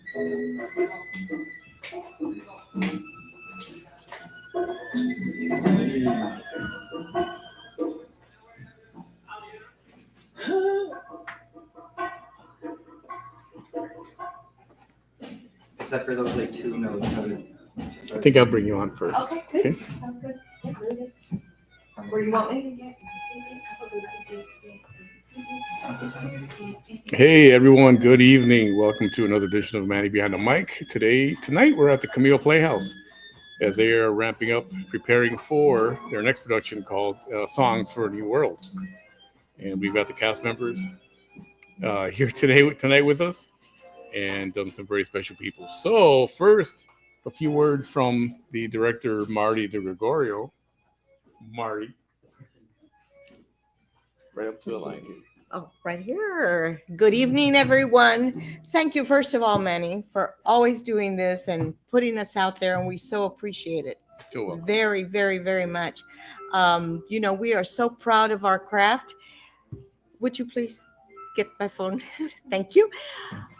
Except for those like two notes. I think I'll bring you on first. Okay, good. Okay. Sounds good. Yeah, really good. Where do you want me? Hey everyone, good evening. Welcome to another edition of Manny Behind the Mic. Tonight we're at the Camille Playhouse as they are ramping up, preparing for their next production called Songs for a New World. And we've got the cast members here tonight with us, and some very special people. So first, a few words from the director, Marty DeGregorio. Marty, right up to the line here. Oh, right here. Good evening, everyone. Thank you, first of all, Manny, for always doing this and putting us out there, and we so appreciate it. You're welcome. Very, very, very much. We are so proud of our craft. Would you please get my phone? Thank you.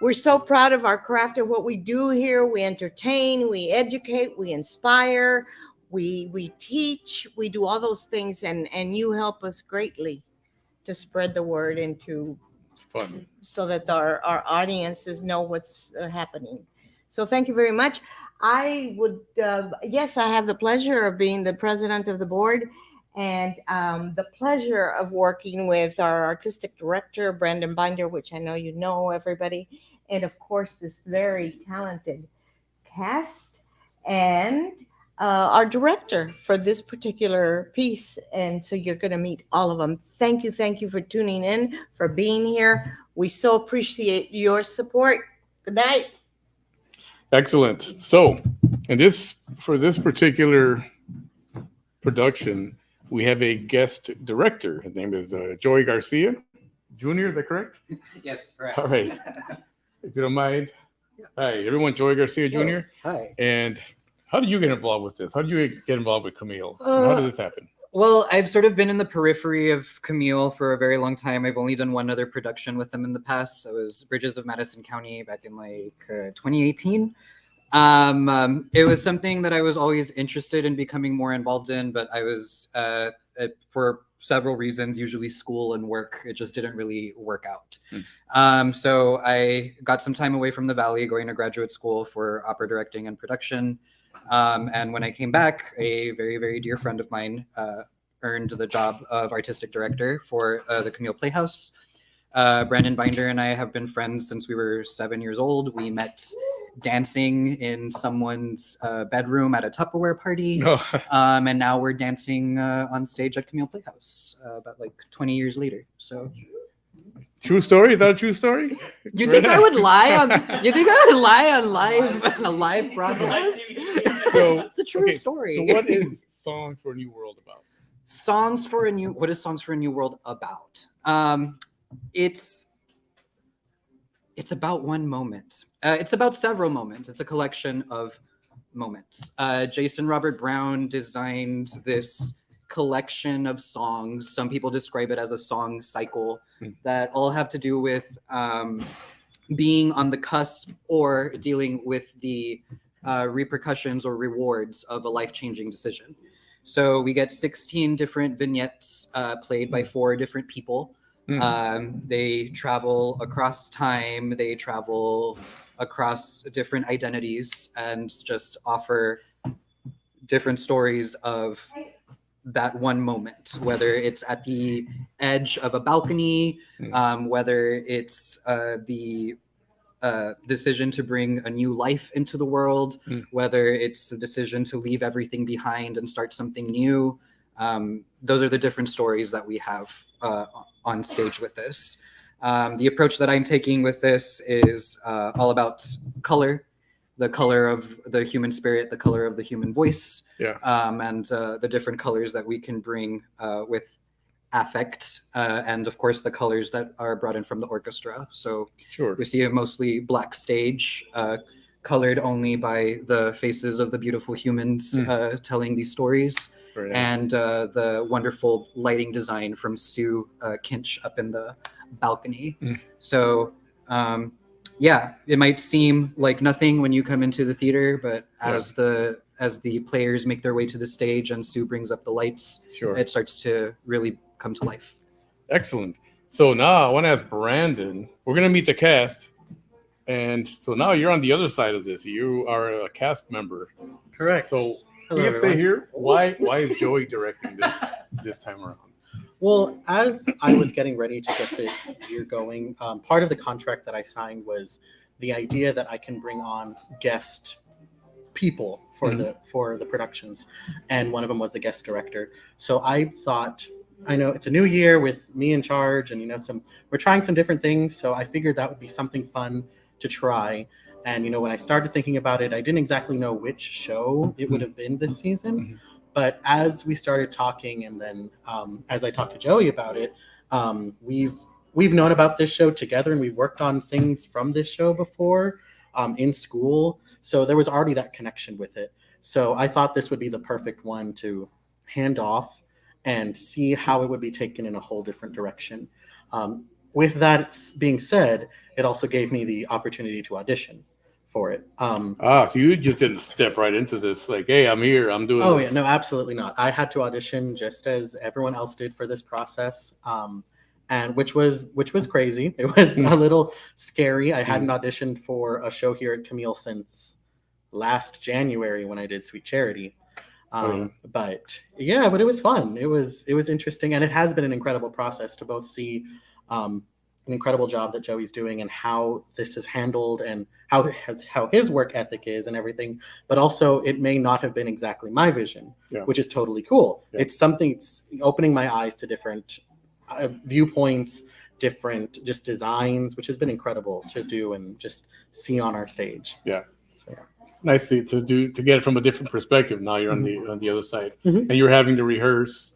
We're so proud of our craft and what we do here. We entertain, we educate, we inspire, we teach, we do all those things, and you help us greatly to spread the word into Fun. so that our audiences know what's happening. So thank you very much. I would, yes, I have the pleasure of being the president of the board, and the pleasure of working with our artistic director, Brandon Binder, which I know you know, everybody, and of course, this very talented cast, and our director for this particular piece. And so you're going to meet all of them. Thank you for tuning in, for being here. We so appreciate your support. Good night. Excellent. So, for this particular production, we have a guest director. His name is Joey Garcia Jr. Is that correct? Yes, correct. All right. If you don't mind. Hi, everyone. Joey Garcia Jr. Hi. And how did you get involved with this? How did you get involved with Camille? How did this happen? Well, I've sort of been in the periphery of Camille for a very long time. I've only done one other production with them in the past. So it was Bridges of Madison County back in 2018. It was something that I was always interested in becoming more involved in, but I was, for several reasons, usually school and work, it just didn't really work out. So I got some time away from the Valley, going to graduate school for opera directing and production. And when I came back, a very, very dear friend of mine earned the job of artistic director for the Camille Playhouse. Brandon Binder and I have been friends since we were 7 years old. We met dancing in someone's bedroom at a Tupperware party. And now we're dancing on stage at Camille Playhouse about 20 years later. So true story? Is that a true story? You think I would lie on a live broadcast? So it's a true story. So what is Songs for a New World about? What is Songs for a New World about? It's about one moment. It's about several moments. It's a collection of moments. Jason Robert Brown designed this collection of songs. Some people describe it as a song cycle that all have to do with being on the cusp or dealing with the repercussions or rewards of a life-changing decision. So we get 16 different vignettes played by 4 different people. They travel across time, they travel across different identities, and just offer different stories of that one moment, whether it's at the edge of a balcony, whether it's the decision to bring a new life into the world, whether it's the decision to leave everything behind and start something new. Those are the different stories that we have on stage with this. The approach that I'm taking with this is all about color, the color of the human spirit, the color of the human voice, and the different colors that we can bring with affect, and of course the colors that are brought in from the orchestra. So we see a mostly black stage, colored only by the faces of the beautiful humans telling these stories. Nice. And the wonderful lighting design from 𝗏𝗃 up in the balcony. So yeah, it might seem like nothing when you come into the theater, but as the players make their way to the stage and Sue brings up the lights, Sure. it starts to really come to life. Excellent. So now I want to ask Brandon. We're going to meet the cast. And so now you're on the other side of this. You are a cast member. Correct. So Hello, we can stay everyone. here. Why is Joey directing this time around? Well, as I was getting ready to get this year going, part of the contract that I signed was the idea that I can bring on guest people for the productions, and one of them was the guest director. So I thought, I know it's a new year with me in charge, and we're trying some different things. So I figured that would be something fun to try. And when I started thinking about it, I didn't exactly know which show it would have been this season. But as we started talking, and then as I talked to Joey about it, we've known about this show together, and we've worked on things from this show before in school. So there was already that connection with it. So I thought this would be the perfect one to hand off and see how it would be taken in a whole different direction. With that being said, it also gave me the opportunity to audition for it. So you just didn't step right into this like, hey, I'm here, I'm doing this. Yeah, no, absolutely not. I had to audition just as everyone else did for this process, and which was crazy. It was a little scary. I hadn't auditioned for a show here at Camille since last January when I did Sweet Charity. But it was fun. It was interesting, and it has been an incredible process to both see an incredible job that Joey's doing and how this is handled and how his work ethic is and everything. But also, it may not have been exactly my vision, which is totally cool. It's opening my eyes to different viewpoints, different just designs, which has been incredible to do and just see on our stage. Nice to get it from a different perspective. Now you're on the other side, and you're having to rehearse.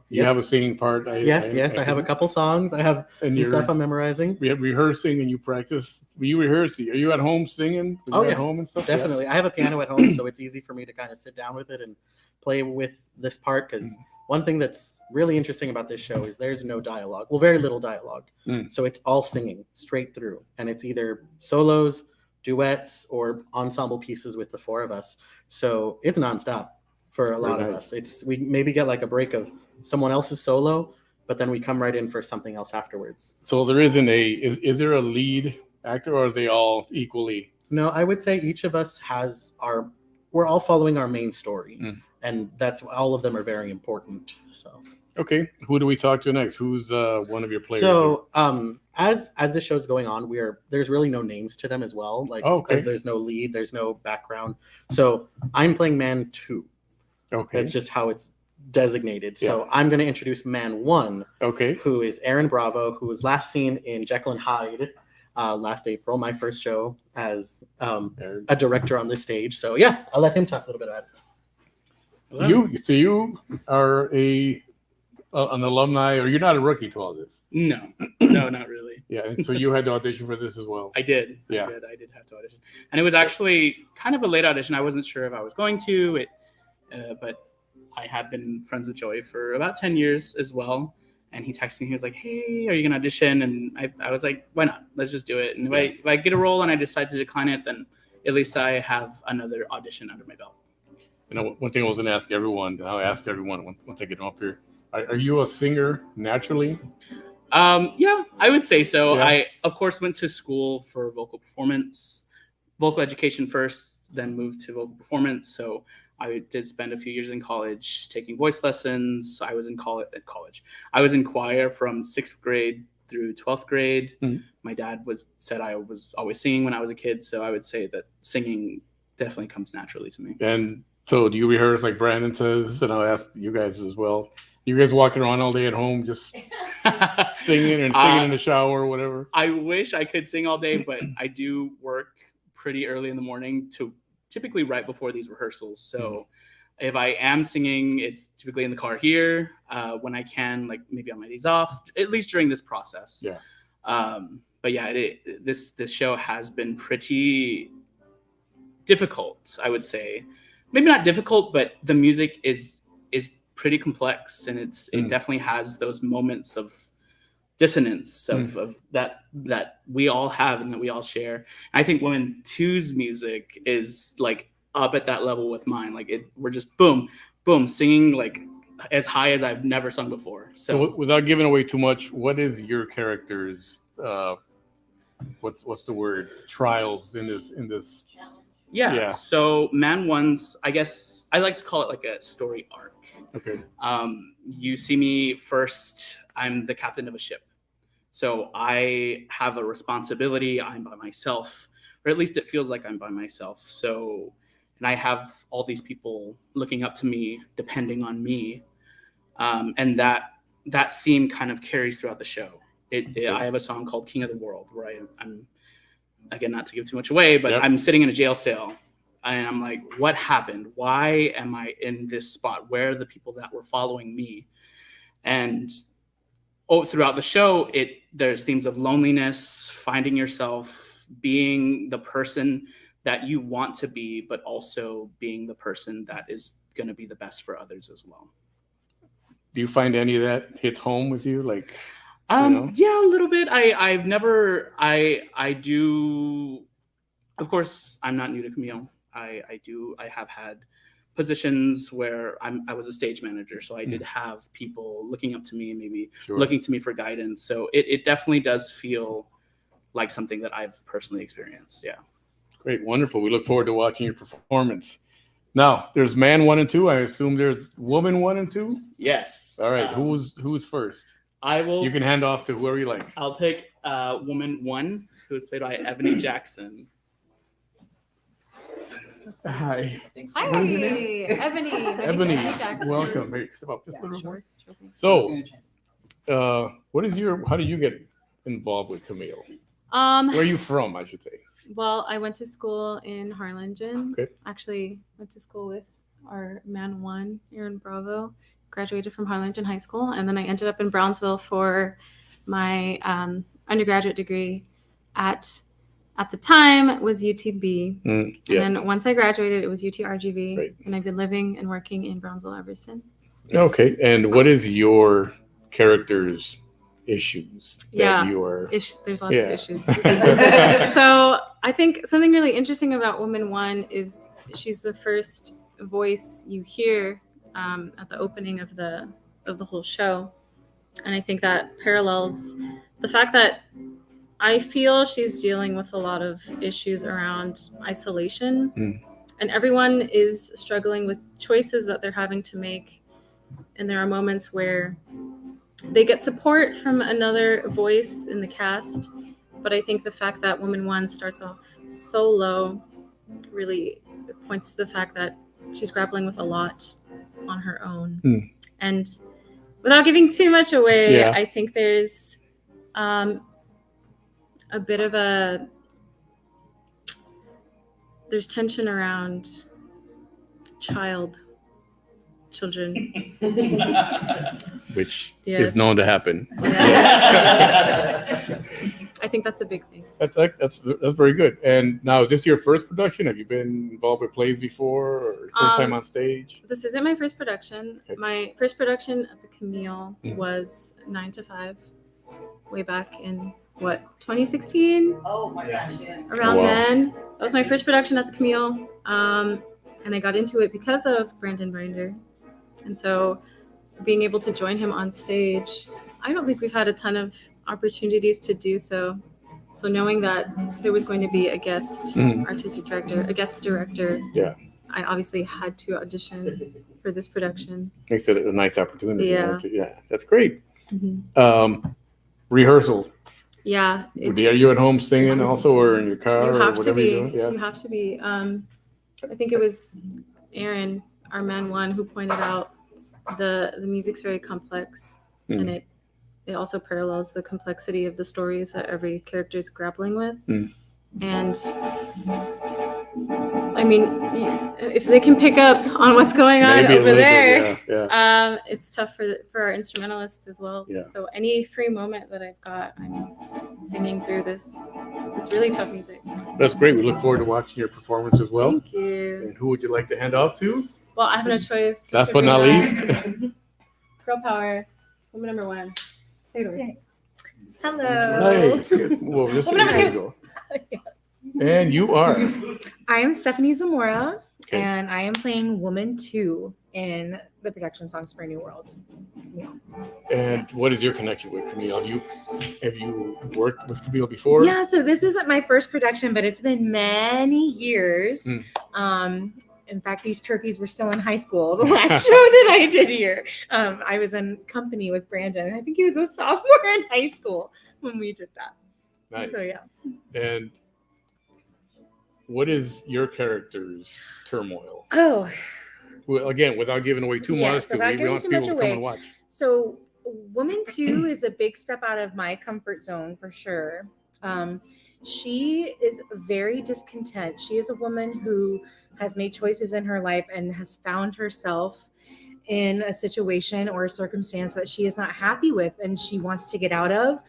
You have a singing part. Yes. I have a couple songs. I have some stuff I'm memorizing. We have rehearsing, and you practice. Were you rehearsing? Are you at home singing? At home and stuff. Definitely. I have a piano at home, so it's easy for me to kind of sit down with it and play with this part. Because one thing that's really interesting about this show is there's no dialogue. Well, very little dialogue. So it's all singing straight through, and it's either solos, duets, or ensemble pieces with the four of us. So it's nonstop for a lot of us. We maybe get like a break of someone else's solo, but then we come right in for something else afterwards. So there isn't is there a lead actor, or are they all equally? No, I would say each of us we're all following our main story, and that's all of them are very important. So okay, who do we talk to next? Who's one of your players? So as the show's going on, there's really no names to them as well. Like because there's no lead, there's no background. So I'm playing man 2. Okay, that's just how it's designated. So I'm going to introduce man 1. Okay, who is Aaron Bravo, who was last seen in Jekyll and Hyde last April, my first show as a director on this stage. So I'll let him talk a little bit about it. So you are an alumni, or you're not a rookie to all this? No, not really. And so you had to audition for this as well. I did. I did have to audition, and it was actually kind of a late audition. I wasn't sure if I was going to it, but I had been friends with Joey for about 10 years as well. And he texted me. He was like, "Hey, are you gonna audition?" And I was like, "Why not? Let's just do it." And if I get a role and I decide to decline it, then at least I have another audition under my belt. One thing I was gonna ask everyone, and I'll ask everyone once I get them up here. Are you a singer naturally? Yeah, I would say so. I, of course, went to school for vocal education first, then moved to vocal performance. So I did spend a few years in college taking voice lessons. I was in college. I was in choir from 6th grade through 12th grade. My dad said I was always singing when I was a kid. So I would say that singing definitely comes naturally to me. And so do you rehearse like Brandon says? And I'll ask you guys as well. You guys walking around all day at home just singing in the shower or whatever? I wish I could sing all day, but I do work pretty early in the morning typically right before these rehearsals. So if I am singing, it's typically in the car here when I can, like maybe on my days off, at least during this process. But this show has been pretty difficult, I would say. Maybe not difficult, but the music is pretty complex, and it definitely has those moments of dissonance of that we all have and that we all share. And I think Woman 2's music is like up at that level with mine. Like we're just boom, boom, singing like as high as I've never sung before. So without giving away too much, what is your character's what's the word, trials in this? Yeah. So Man 1's, I guess I like to call it like a story arc. Okay. You see me first, I'm the captain of a ship. So I have a responsibility. I'm by myself, or at least it feels like I'm by myself. So, and I have all these people looking up to me, depending on me. And that theme kind of carries throughout the show. I have a song called King of the World, where I'm, again, not to give too much away, but I'm sitting in a jail cell and I'm like, what happened? Why am I in this spot? Where are the people that were following me? And throughout the show, there's themes of loneliness, finding yourself, being the person that you want to be, but also being the person that is going to be the best for others as well. Do you find any of that hits home with you? Like, yeah, a little bit. I do. Of course, I'm not new to Camille. I have had positions where I was a stage manager, so I did have people looking up to me, maybe looking to me for guidance. So it definitely does feel like something that I've personally experienced. Yeah. Great, wonderful. We look forward to watching your performance. Now, there's Man 1 and 2. I assume there's Woman 1 and 2. Yes. All right. Who's first? I will. You can hand off to whoever you like. I'll take Woman 1, who's played by Ebony Jackson. Hi. Hi, Ebony. Ebony, Jackson. welcome. Hey, step up just a little more. So, how do you get involved with Camille? Where are you from, I should say? Well, I went to school in Harlingen. Okay. Actually, went to school with our Man 1, Aaron Bravo. Graduated from Harlingen High School, and then I ended up in Brownsville for my undergraduate degree at the time it was UTB. And then once I graduated, it was UTRGV. Right. And I've been living and working in Brownsville ever since. Okay. And what is your character's issues that you are? There's lots of issues. So I think something really interesting about Woman 1 is she's the first voice you hear at the opening of the whole show. And I think that parallels the fact that I feel she's dealing with a lot of issues around isolation, and everyone is struggling with choices that they're having to make. And there are moments where they get support from another voice in the cast. But I think the fact that Woman 1 starts off so low really points to the fact that she's grappling with a lot on her own. And without giving too much away, I think there's a bit of there's tension around children, which is known to happen. I think that's a big thing. That's very good. And now, is this your first production? Have you been involved with plays before, or first time on stage? This isn't my first production. Okay. My first production at the Camille was 9 to 5, way back in 2016? Oh my gosh, yes. Around then. That was my first production at the Camille. And I got into it because of Brandon Binder. And so being able to join him on stage, I don't think we've had a ton of opportunities to do so. So knowing that there was going to be a guest artistic director, a guest director, I obviously had to audition for this production. Makes it a nice opportunity. Yeah. That's great. Rehearsal. Yeah. Are you at home singing also, or in your car? You have or to be. You're doing? You have to be. I think it was Aaron, our Man 1, who pointed out the music's very complex, and it also parallels the complexity of the stories that every character is grappling with. And I mean, if they can pick up on what's going on over there, it's tough for our instrumentalists as well. Yeah. So any free moment that I've got, I'm singing through this really tough music. That's great. We look forward to watching your performance as well. Thank you. And who would you like to hand off to? Well, I have no choice. Last but not least. Girl power, woman number 1. Take it away. Hello. Hey, well, this Woman number there you go. And you are. I am Stephanie Zamora, Okay. and I am playing Woman 2 in the production Songs for a New World. And what is your connection with Camille? Have you worked with Camille before? Yeah, so this isn't my first production, but it's been many years. In fact, these turkeys were still in high school, the last show that I did here. I was in company with Brandon. I think he was a sophomore in high school when we did that. Nice. So, yeah. And what is your character's turmoil? Oh, Well, again, without giving away too Yes, much, because without we giving want too people much to come away. and watch. so Woman 2 is a big step out of my comfort zone for sure. She is very discontent. She is a woman who has made choices in her life and has found herself in a situation or a circumstance that she is not happy with and she wants to get out of,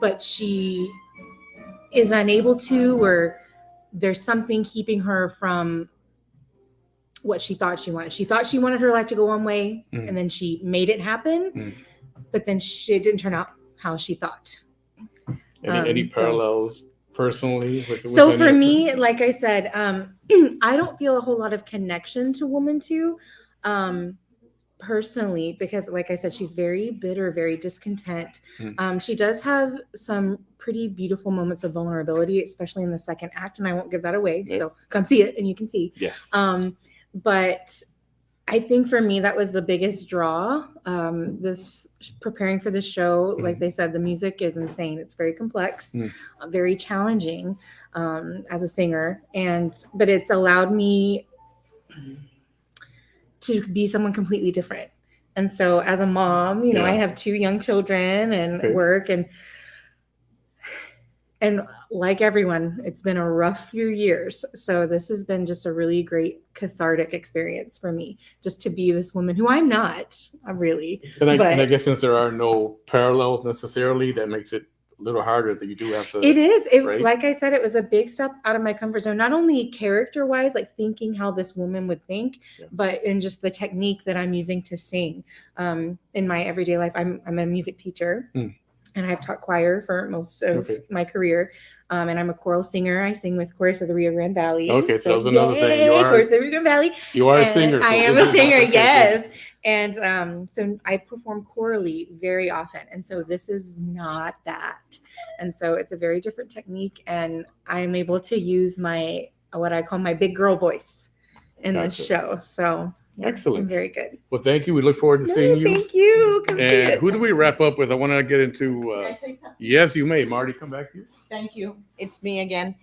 but she is unable to, or there's something keeping her from what she thought she wanted. She thought she wanted her life to go one way, and then she made it happen, but then it didn't turn out how she thought. Any so- parallels personally? With So any for of me, like I said, I don't feel a whole lot of connection to Woman 2 personally, because like I said, she's very bitter, very discontent. She does have some pretty beautiful moments of vulnerability, especially in the second act, and I won't give that away. Yep. So come see it and you can see. Yes. But I think for me, that was the biggest draw. This preparing for this show, like they said, the music is insane. It's very complex, very challenging as a singer, but it's allowed me to be someone completely different. And so, as a mom, you know, I have 2 young children and work, and like everyone, it's been a rough few years. So this has been just a really great cathartic experience for me, just to be this woman who I'm not, really. And I but- guess since there are no parallels necessarily, that makes it a little harder that you do have to. It is. right? Like I said, it was a big step out of my comfort zone, not only character wise, like thinking how this woman would think, but in just the technique that I'm using to sing. In my everyday life, I'm a music teacher. And I've taught choir for most of my career. And I'm a choral singer. I sing with Chorus of the Rio Grande Valley. Okay, so that was another thing. Yay, Chorus of the Rio Grande Valley. You are a And singer. I so am this a is- singer, okay, good. yes. And so I perform chorally very often. And so this is not that. And so it's a very different technique. And I'm able to use what I call my big girl voice in this Gotcha. show. So yes, Excellent. I'm very good. Well, thank you. We look forward to seeing you. Thank you. Come see And it. who do we wrap up with? I want to get into. Can I say something? Yes, you may. Marty, come back here. Thank you. It's me again.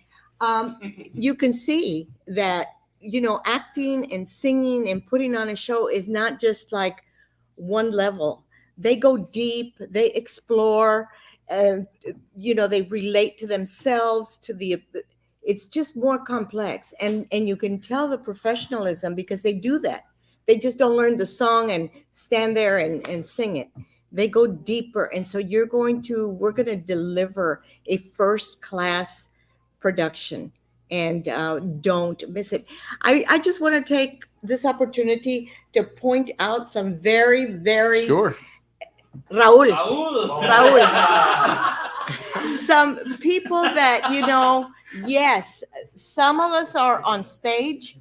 You can see that, you know, acting and singing and putting on a show is not just like one level. They go deep, they explore, you know, they relate to themselves, it's just more complex. And you can tell the professionalism because they do that. They just don't learn the song and stand there and sing it. They go deeper. And so we're going to deliver a first class production, and don't miss it. I just want to take this opportunity to point out some very, very Sure. Raul. Some people that, you know, yes, some of us are on stage,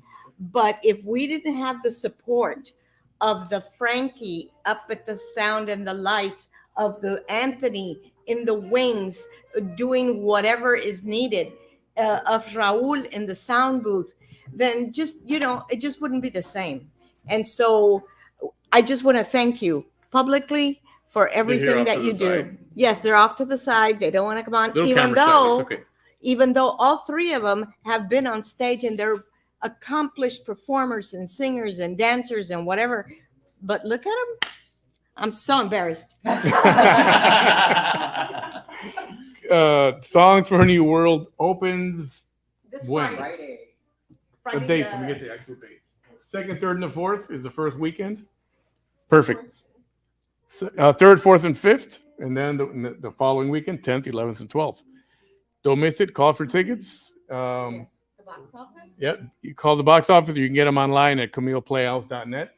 but if we didn't have the support of the Frankie up at the sound and the lights, of the Anthony in the wings doing whatever is needed, of Raul in the sound booth, then just, you know, it just wouldn't be the same. And so I just want to thank you publicly for everything off that to you the do. side. Yes, they're off to the side. They don't want to come on, Little even camera shot, though, it's okay. even though all 3 of them have been on stage and they're accomplished performers and singers and dancers and whatever. But look at them. I'm so embarrassed. Songs for a New World opens This when? Friday. The Friday, dates. Let me get the actual dates. 2nd, 3rd, and the 4th is the first weekend. Perfect. 3rd, 4th, and 5th, and then the following weekend, 10th, 11th, and 12th. Don't miss it. Call for tickets. Yes, the box office. Yep. You call the box office. You can get them online at CamillePlayhouse.net That's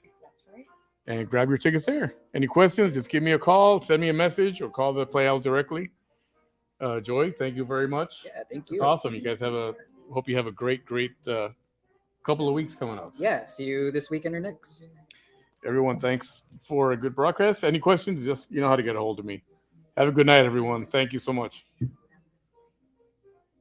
right. and grab your tickets there. Any questions? Just give me a call, send me a message, or call the Playhouse directly. Joy, thank you very much. Yeah, thank It's you. awesome. You guys hope you have a great couple of weeks coming up. Yeah, see you this weekend or next. Everyone, thanks for a good broadcast. Any questions? Just you know how to get a hold of me. Have a good night, everyone. Thank you so much.